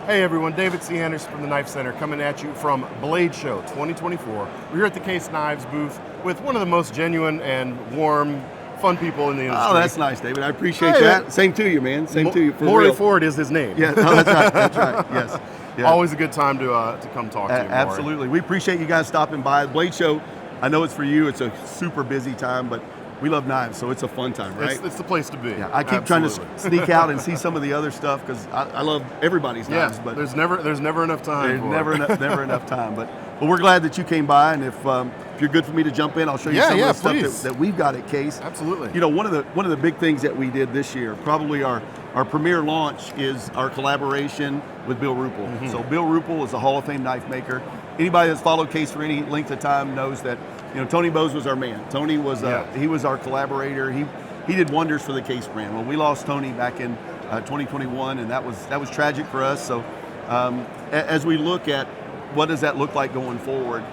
Hey everyone, David C. Anderson from the KnifeCenter coming at you from Blade Show 2024. We're here at the Case Knives booth with one of the most genuine and warm, fun people in the industry. Oh, that's nice, David. I appreciate that. Same to you, man. Same to you. For Morley real. Ford is his name. Yeah, oh, that's right. That's right. Yes. Yeah. Always a good time to come talk to you. Absolutely. We appreciate you guys stopping by. Blade Show, I know it's for you. It's a super busy time, but we love knives, so it's a fun time, right? It's the place to be. Yeah, I keep trying to sneak out and see some of the other stuff because I love everybody's knives. But there's never enough time. There's never enough time. But we're glad that you came by, and if you're good for me to jump in, I'll show you some of the stuff that we've got at Case. Absolutely. You know, one of the big things that we did this year, probably our premier launch, is our collaboration with Bill Ruple. Mm-hmm. So Bill Ruple is a Hall of Fame knife maker. Anybody that's followed Case for any length of time knows that, you know, Tony Bose was our man. Tony was he was our collaborator. He did wonders for the Case brand. Well, we lost Tony back in 2021, and that was tragic for us. So as we look at what does that look like going forward,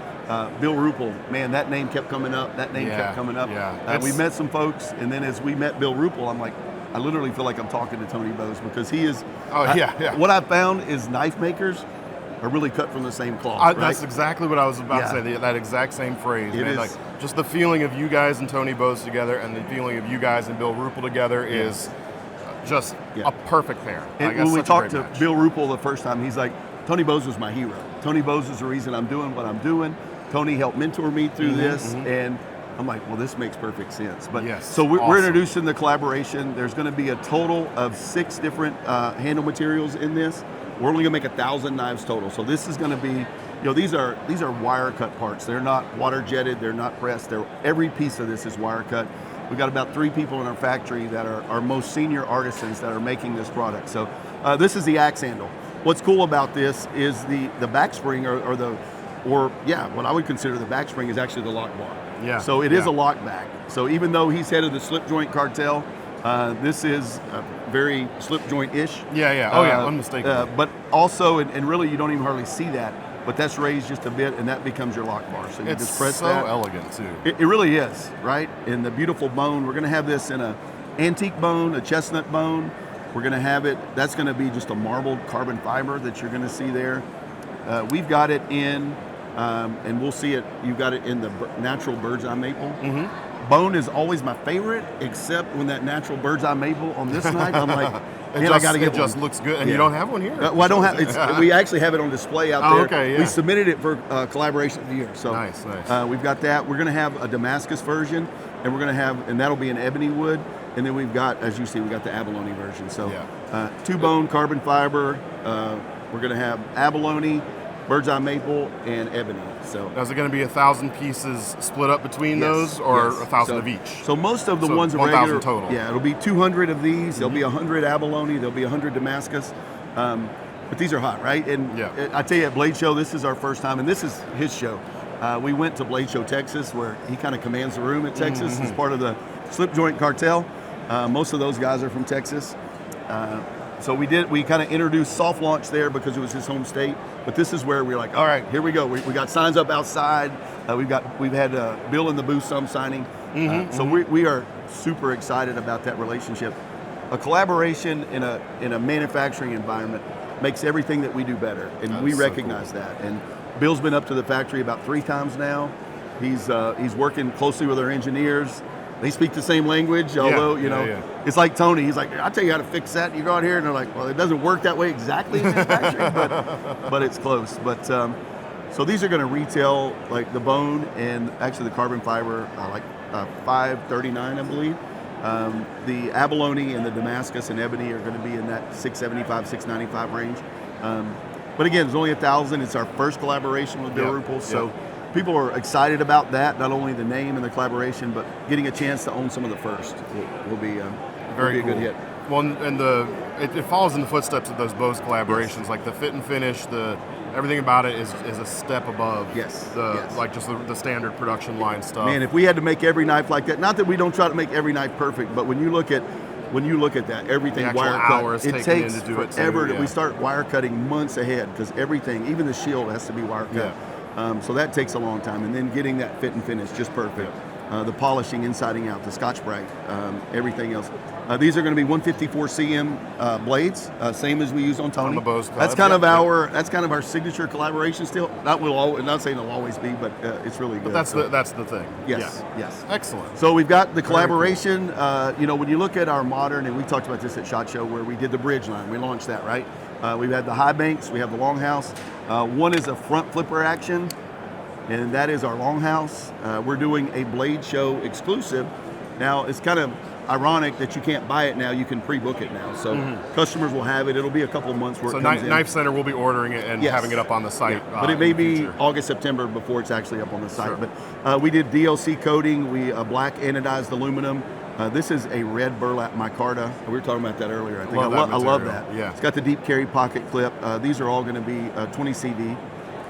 Bill Ruple, man, that name kept coming up. That name kept coming up. Yeah. We met some folks, and then as we met Bill Ruple, I'm like, I literally feel like I'm talking to Tony Bose because he is. What I found is knife makers are really cut from the same cloth. Right? That's exactly what I was about to say. That exact same phrase. It man. is. Like just the feeling of you guys and Tony Bose together, and the feeling of you guys and Bill Ruple together is just a perfect pair. And when we talked to Bill Ruple the first time, he's like, Tony Bose was my hero. Tony Bose is the reason I'm doing what I'm doing. Tony helped mentor me through this, and I'm like, well, this makes perfect sense. But so we're introducing the collaboration. There's going to be a total of 6 different handle materials in this. We're only going to make 1,000 knives total. So this is going to be, you know, these are wire cut parts. They're not water jetted. They're not pressed. Every piece of this is wire cut. We've got about 3 people in our factory that are our most senior artisans that are making this product. So this is the axe handle. What's cool about this is the back spring what I would consider the back spring is actually the lock bar. Yeah. So it is a lock back. So even though he's head of the slip joint cartel, this is very slip joint-ish. Unmistakable. But also, and really you don't even hardly see that, but that's raised just a bit and that becomes your lock bar. So you just press that. It's so elegant too. It really is, right? And the beautiful bone, we're gonna have this in a antique bone, a chestnut bone. We're gonna have it, that's gonna be just a marbled carbon fiber that you're gonna see there. We've got it in, and we'll see it, you've got it in the natural bird's eye maple. Bone is always my favorite, except when that natural bird's eye maple on this knife, I'm like, man, I got to get one. It just looks good, and you don't have one here? Well, I don't have. We actually have it on display out there. Okay, yeah. We submitted it for collaboration of the year. So nice. We've got that. We're going to have a Damascus version, and we're going to have, and that'll be an ebony wood. And then we've got, as you see, we got the abalone version. So 2-bone carbon fiber. We're going to have abalone, bird's eye maple, and ebony. So now, is it going to be 1,000 pieces split up between those, or 1,000 of each? So most of the ones are regular. Total. Yeah, it'll be 200 of these. There'll be 100 abalone. There'll be 100 Damascus. But these are hot, right? And I tell you, at Blade Show, this is our first time, and this is his show. We went to Blade Show, Texas, where he kind of commands the room at Texas as part of the slip joint cartel. Most of those guys are from Texas. So we kind of introduced soft launch there because it was his home state. But this is where we're like, all right, here we go. We got signs up outside. We've had Bill in the booth some signing. So we are super excited about that relationship. A collaboration in a manufacturing environment makes everything that we do better, and we recognize that. And Bill's been up to the factory about 3 times now. He's working closely with our engineers. They speak the same language, although, it's like Tony. He's like, I'll tell you how to fix that. You go out here, and they're like, well, it doesn't work that way exactly in manufacturing, but it's close. But so these are going to retail, like the bone and actually the carbon fiber, like $539, I believe. The abalone and the Damascus and ebony are going to be in that $675, $695 range. But again, there's only 1,000. It's our first collaboration with Bill Ruple, so people are excited about that, not only the name and the collaboration, but getting a chance to own some of the first will be a good hit. Well, and it follows in the footsteps of those Bose collaborations, like the fit and finish, everything about it is a step above like just the standard production line stuff. Man, if we had to make every knife like that, not that we don't try to make every knife perfect, but when you look at that, everything wire cut, it takes forever. We start wire cutting months ahead because everything, even the shield has to be wire cut. So that takes a long time, and then getting that fit and finish just perfect. the polishing inside and out, the Scotch-Brite, everything else. These are going to be 154 cm blades, same as we use on Tony. On the Bose that's kind of our signature collaboration still. Not saying it'll always be, but it's really good. But that's the thing. Yes, yes. Excellent. So we've got the collaboration. Cool. When you look at our modern, and we talked about this at SHOT Show where we did the bridge line. We launched that, right? We've had the high banks. We have the longhouse. One is a front flipper action, and that is our longhouse. We're doing a Blade Show exclusive. Now, it's kind of ironic that you can't buy it now. You can pre-book it now. So customers will have it. It'll be a couple of months where it comes in. KnifeCenter will be ordering it and having it up on the site. Yeah. But it may be August, September before it's actually up on the site. Sure. But we did DLC coating. We black anodized aluminum. This is a red burlap micarta. We were talking about that earlier. I think I love that. Yeah. It's got the deep carry pocket clip. These are all going to be 20 CV.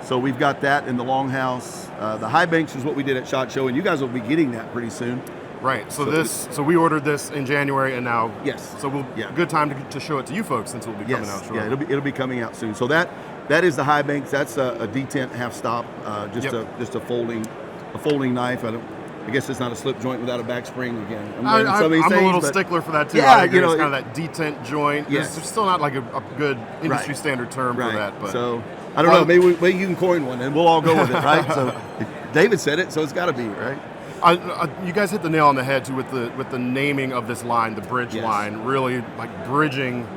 So we've got that in the longhouse. The high banks is what we did at SHOT Show, and you guys will be getting that pretty soon. Right. So we ordered this in January, and now So good time to show it to you folks since it will be coming out shortly. Yeah, it'll be coming out soon. So that is the high banks. That's a detent half stop, just a folding knife. I guess it's not a slip joint without a back spring again. I'm a little stickler for that too. Yeah, it's kind of that detent joint. Yes. There's still not like a good industry standard term for that. But so I don't know. Maybe you can coin one, and we'll all go with it, right? So David said it, so it's got to be right. You guys hit the nail on the head too with the naming of this line, the bridge line, really like bridging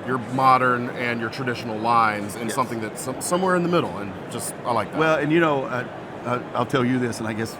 your modern and your traditional lines in something that's somewhere in the middle, and I like that. Well, and I'll tell you this, and I guess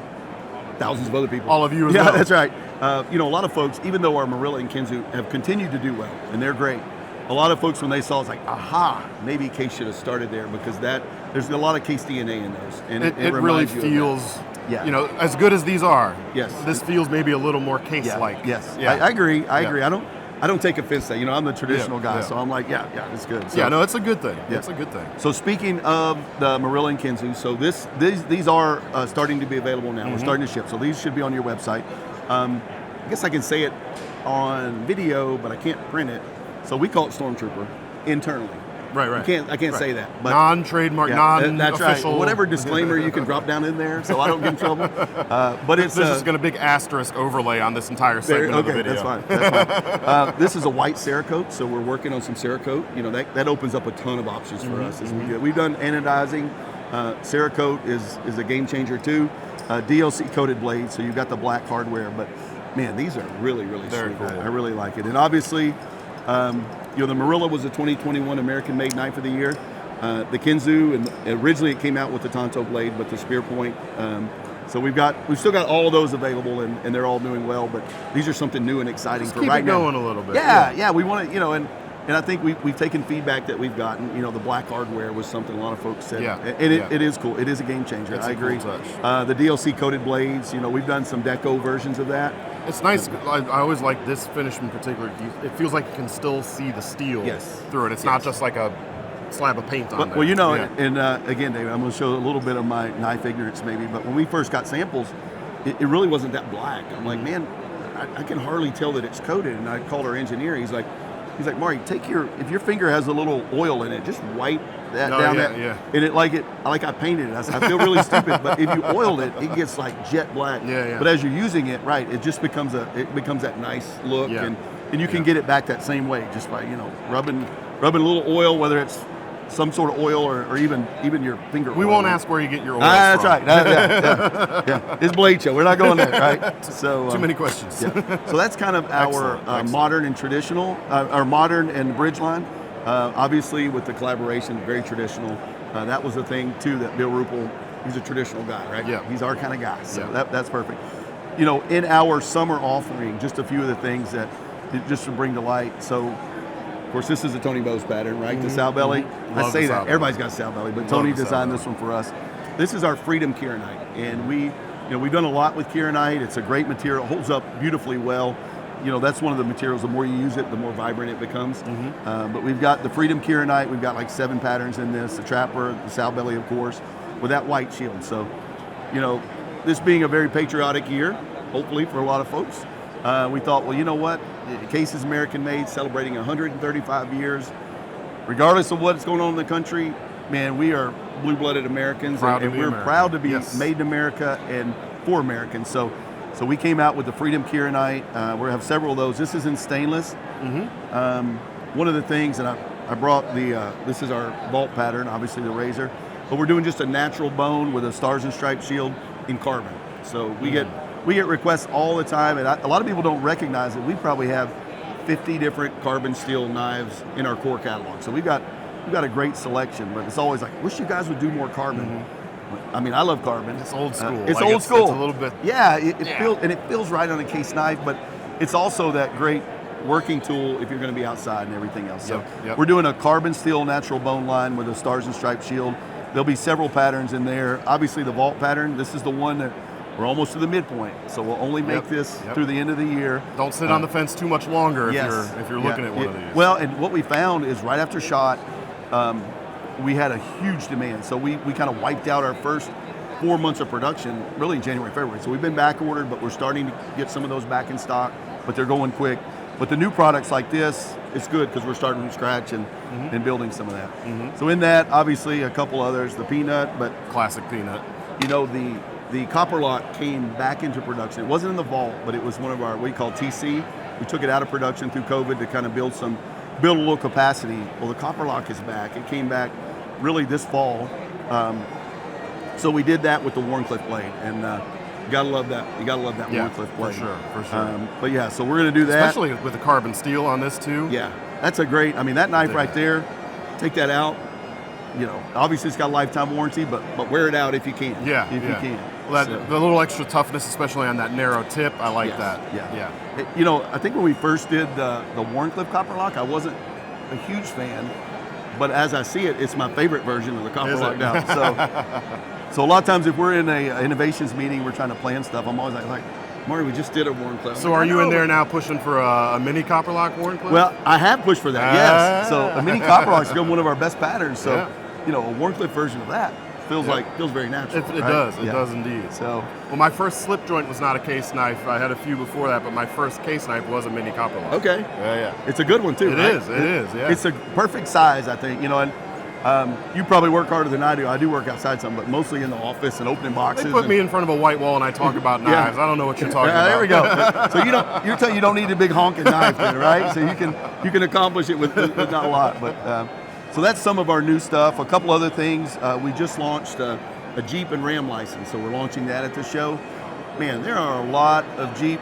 thousands of other people. All of you as well. Yeah, that's right. A lot of folks, even though our Marilla and Kinzu have continued to do well, and they're great, a lot of folks when they saw it's like, aha, maybe Case should have started there because there's a lot of Case DNA in those. And it really feels, as good as these are. Yes. This feels maybe a little more Case-like. Yes. Yeah. I agree. I don't take offense to that. I'm the traditional guy, so I'm like, it's good. So, it's a good thing. Yeah. It's a good thing. So speaking of the Marilla and Kinzu, so these are starting to be available now. We're starting to ship, so these should be on your website. I guess I can say it on video, but I can't print it. So we call it Stormtrooper internally. Right. I can't say that. But non-trademark, that's non-official. Right. Whatever disclaimer you can drop down in there, so I don't get in trouble. But there's just going to be a big asterisk overlay on this entire segment of the video. That's fine. This is a white Cerakote, so we're working on some Cerakote. That opens up a ton of options for us as we go. We've done anodizing. Cerakote is a game changer too. DLC coated blades, so you've got the black hardware. But man, these are really, really sweet. Cool. I really like it, and obviously. The Marilla was a 2021 American-made knife of the year. The Kinzu, and originally it came out with the Tonto blade, but the spear point. So we've still got all of those available, and they're all doing well. But these are something new and exciting for right now. Keep it going a little bit. Yeah. We want to, and I think we've taken feedback that we've gotten. The black hardware was something a lot of folks said. Yeah. And it is cool. It is a game changer. I agree. Cool touch. The DLC coated blades. We've done some deco versions of that. It's nice. I always like this finish in particular. It feels like you can still see the steel through it. It's not just like a slab of paint on there. Well, and again, David, I'm going to show a little bit of my knife ignorance maybe, but when we first got samples, it really wasn't that black. I'm like, man, I can hardly tell that it's coated. And I called our engineer. He's like, Mari, if your finger has a little oil in it, just wipe that down. And I painted it. I said, I feel really stupid, but if you oiled it, it gets like jet black. But as you're using it, right, it just becomes that nice look, and you can get it back that same way just by rubbing a little oil, whether it's some sort of oil or even your finger. We won't ask where you get your oil. That's from. right. Yeah. It's Blade Show. We're not going there, right? So too many questions. So that's kind of our modern and traditional, our modern and bridge line. Obviously, with the collaboration, very traditional. That was the thing too that Bill Ruple, he's a traditional guy, right? Yeah. He's our kind of guy. So that's perfect. In our summer offering, just a few of the things that just to bring to light. So. Of course, this is a Tony Bose pattern, right? The sow belly. I say that. Everybody's got a sow belly, but Tony designed this one for us. This is our Freedom Kieranite, and we've done a lot with Kieranite. It's a great material. It holds up beautifully well. That's one of the materials. The more you use it, the more vibrant it becomes. But we've got the Freedom Kieranite. We've got like 7 patterns in this. The Trapper, the sow belly, of course, with that white shield. So, this being a very patriotic year, hopefully for a lot of folks, we thought, well, you know what? Case is American-made, celebrating 135 years. Regardless of what's going on in the country, man, we are blue-blooded Americans, and we're proud to be made in America and for Americans. So So we came out with the Freedom Kieranite. We have several of those. This is in stainless. One of the things, and I brought this is our vault pattern, obviously the razor, but we're doing just a natural bone with a Stars and Stripes shield in carbon. So we get requests all the time, and a lot of people don't recognize it. We probably have 50 different carbon steel knives in our core catalog. So we've got a great selection, but it's always like, wish you guys would do more carbon. I mean, I love carbon. It's old school. It's old school. It's a little bit. Yeah, it feels right on a case knife, but it's also that great working tool if you're going to be outside and everything else. So we're doing a carbon steel natural bone line with a Stars and Stripes shield. There'll be several patterns in there. Obviously, the vault pattern. This is the one that we're almost to the midpoint, so we'll only make this through the end of the year. Don't sit on the fence too much longer if you're looking at one of these. Well, and what we found is right after SHOT, we had a huge demand. So we kind of wiped out our first 4 months of production, really in January, February. So we've been back ordered, but we're starting to get some of those back in stock, but they're going quick. But the new products like this, it's good because we're starting from scratch and building some of that. So in that, obviously a couple others, the Peanut, but classic Peanut. You know, the Copper Lock came back into production. It wasn't in the vault, but it was one of our, what we call TC. We took it out of production through COVID to kind of build a little capacity. Well, the Copper Lock is back. It came back really this fall. So we did that with the Wharncliffe blade, and you gotta love that. You gotta love that Wharncliffe blade. For sure. But yeah, so we're gonna do that. Especially with the carbon steel on this too. Yeah, that's a great, I mean, that knife right there, take that out. You know, obviously it's got a lifetime warranty, but wear it out if you can. Yeah, if you can. Well, the little extra toughness, especially on that narrow tip, I like that. Yeah. You know, I think when we first did the Wharncliffe Copper Lock, I wasn't a huge fan, but as I see it, it's my favorite version of the Copper Lock now. So a lot of times if we're in a innovations meeting, we're trying to plan stuff, I'm always like, Marty, we just did a Wharncliffe. So are you in there now pushing for a mini Copper Lock Wharncliffe? Well, I have pushed for that, yes. So a mini Copper Lock is one of our best patterns. So, you know, a Wharncliffe version of that feels very natural. It does indeed. So, well, my first slip joint was not a case knife. I had a few before that, but my first case knife was a mini Copper Lock. Okay. Yeah. It's a good one too. It is. Yeah. It's a perfect size, I think. You know, and you probably work harder than I do. I do work outside some, but mostly in the office and opening boxes. They put me in front of a white wall and I talk about knives. I don't know what you're talking about. There we go. So you're telling you don't need a big honking knife, then, right? So you can accomplish it with not a lot. But so that's some of our new stuff. A couple other things. We just launched a Jeep and Ram license, so we're launching that at the show. Man, there are a lot of Jeep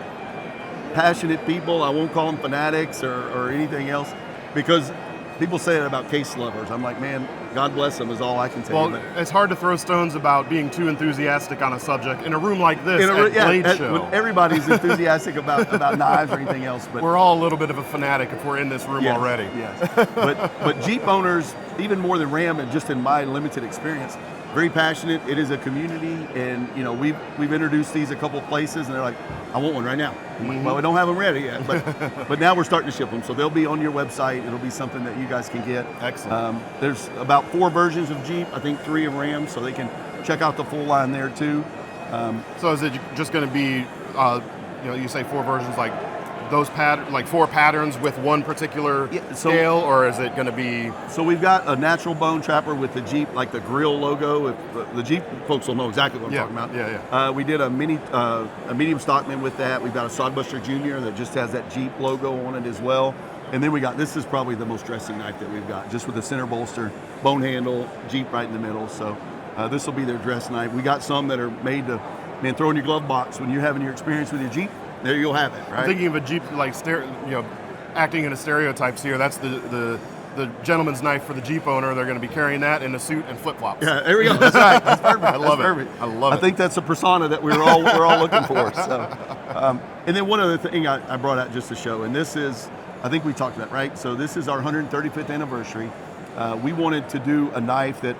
passionate people. I won't call them fanatics or anything else, because people say it about case lovers. I'm like, man, God bless them is all I can tell you. Well, it's hard to throw stones about being too enthusiastic on a subject in a room like this at Blade Show. When everybody's enthusiastic about knives or anything else. But we're all a little bit of a fanatic if we're in this room already. Yes. But Jeep owners, even more than Ram, and just in my limited experience, very passionate. It is a community, and you know we've introduced these a couple places, and they're like, I want one right now. Well, we don't have them ready yet, but now we're starting to ship them, so they'll be on your website. It'll be something that you guys can get. Excellent. There's about 4 versions of Jeep, I think 3 of Ram, so they can check out the full line there too. So is it just going to be, you say 4 versions, like those like 4 patterns with one particular scale, or is it going to be? So we've got a natural bone trapper with the Jeep, like the grill logo. If the Jeep folks will know exactly what I'm talking about. Yeah. We did a medium stockman with that. We've got a Sodbuster Junior that just has that Jeep logo on it as well. And then this is probably the most dressing knife that we've got, just with the center bolster, bone handle, Jeep right in the middle. So this will be their dress knife. We got some that are made to, throw in your glove box when you're having your experience with your Jeep. There you'll have it, right? I'm thinking of a Jeep, like, acting in a stereotypes here. That's the gentleman's knife for the Jeep owner. They're going to be carrying that in a suit and flip-flops. Yeah, there we go. That's right. That's perfect. I love it. I think that's the persona that we're all looking for. So, and then one other thing I brought out just to show, and this is, I think we talked about, right? So this is our 135th anniversary. We wanted to do a knife that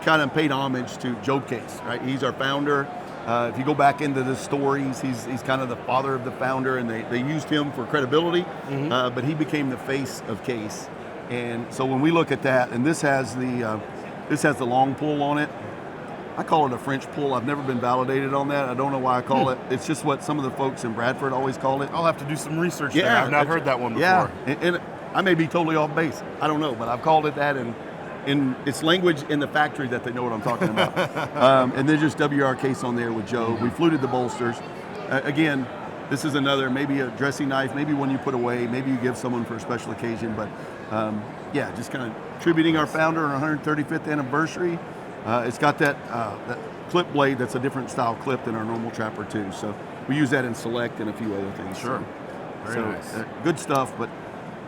kind of paid homage to Joe Case, right? He's our founder. If you go back into the stories, he's kind of the father of the founder, and they used him for credibility, but he became the face of Case. And so when we look at that, and this has the long pull on it. I call it a French pull. I've never been validated on that. I don't know why I call it. It's just what some of the folks in Bradford always call it. I'll have to do some research there. I've not heard that one before. Yeah, and I may be totally off base. I don't know, but I've called it that, and in its language in the factory that they know what I'm talking about. And then just WR Case on there with Joe. We fluted the bolsters. again, this is another, maybe a dressing knife, maybe one you put away, maybe you give someone for a special occasion, but yeah, just kind of tributing our founder on our 135th anniversary. It's got that clip blade that's a different style clip than our normal trapper too. So we use that in Select and a few other things. Sure. Very nice. Good stuff, but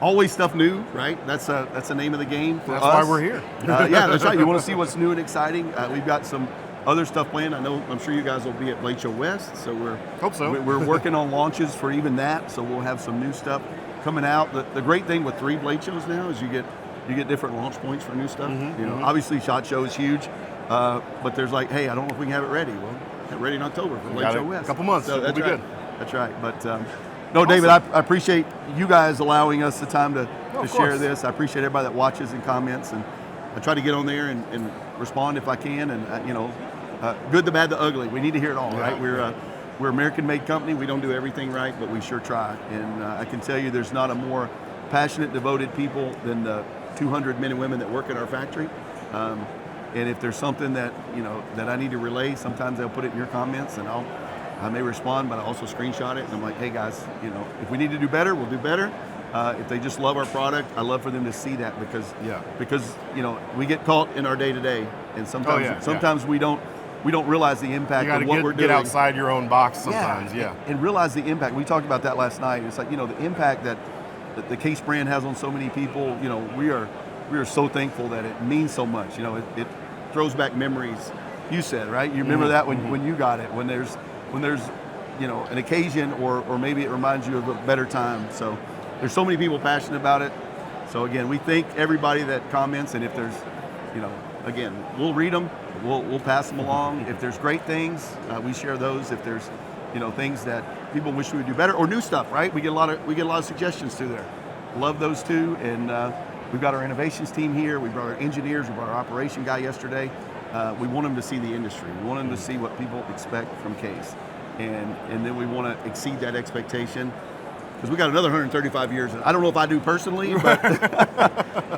always stuff new, right? That's the name of the game for us. That's why we're here. Yeah, that's right. You want to see what's new and exciting. We've got some other stuff planned. I'm sure you guys will be at Blade Show West, so we're working on launches for even that. So we'll have some new stuff coming out. The great thing with 3 Blade Shows now is you get different launch points for new stuff. You know, obviously SHOT Show is huge, but there's like, hey, I don't know if we can have it ready. Well, have it ready in October for Blade Show West. A couple months, so that's we'll be good. That's right. But no, David, I appreciate you guys allowing us the time to share this. I appreciate everybody that watches and comments, and I try to get on there and respond if I can. And you know, good, the bad, the ugly. We need to hear it all, right? We're an American-made company. We don't do everything right, but we sure try. And I can tell you, there's not a more passionate, devoted people than the 200 men and women that work at our factory. And if there's something that that I need to relay, sometimes they'll put it in your comments, and I may respond, but I also screenshot it, and I'm like, hey guys, if we need to do better, we'll do better. If they just love our product, I love for them to see that because we get caught in our day-to-day, and sometimes we don't realize the impact of what we're doing. Get outside your own box sometimes, and realize the impact. We talked about that last night. It's like the impact that the Case brand has on so many people. We are so thankful that it means so much. It throws back memories. You said, right? You remember that when you got it, when there's an occasion, or maybe it reminds you of a better time. So there's so many people passionate about it. So again, we thank everybody that comments, and if there's, again, we'll read them, we'll pass them along. If there's great things, we share those. If there's, things that people wish we would do better, or new stuff, right? We get a lot of suggestions through there. Love those too, and we've got our innovations team here. We brought our engineers. We brought our operation guy yesterday. We want them to see the industry. We want them to see what people expect from Case, and then we want to exceed that expectation, because we got another 135 years. I don't know if I do personally, but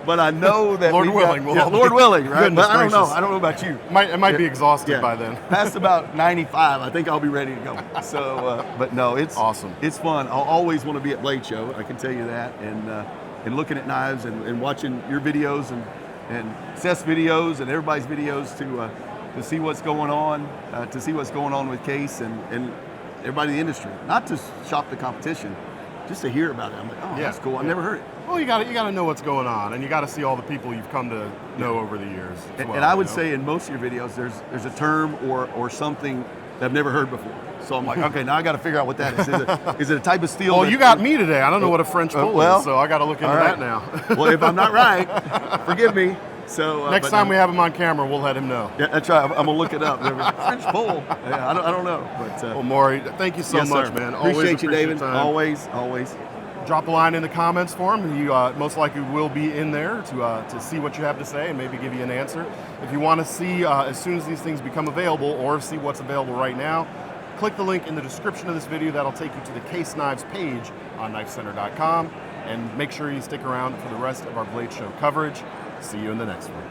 but I know that Lord willing, Lord willing, right? But I don't know. Gracious. I don't know about you. It might be exhausted by then. Past about 95, I think I'll be ready to go. So, but no, it's awesome. It's fun. I'll always want to be at Blade Show. I can tell you that, and looking at knives and watching your videos and Seth's videos and everybody's videos to see what's going on, with Case and everybody in the industry. Not to shop the competition, just to hear about it. I'm like, oh, that's cool. I've never heard it. Well, you got to know what's going on, and you got to see all the people you've come to know over the years. And I would say in most of your videos, there's a term or something that I've never heard before. So I'm like, okay, now I got to figure out what that is. Is it a type of steel? Well, you got me today. I don't know what a French pull is, so I got to look into that now. Well, if I'm not right, forgive me. So next time we have him on camera, we'll let him know. Yeah, that's right. I'm gonna look it up. French pull. Yeah, I don't know. But well, Maury, thank you so much, man. Appreciate you, David. Always. Drop a line in the comments for him. You most likely will be in there to see what you have to say and maybe give you an answer. If you want to see as soon as these things become available, or see what's available right now, click the link in the description of this video. That'll take you to the Case Knives page on KnifeCenter.com, and make sure you stick around for the rest of our Blade Show coverage. See you in the next one.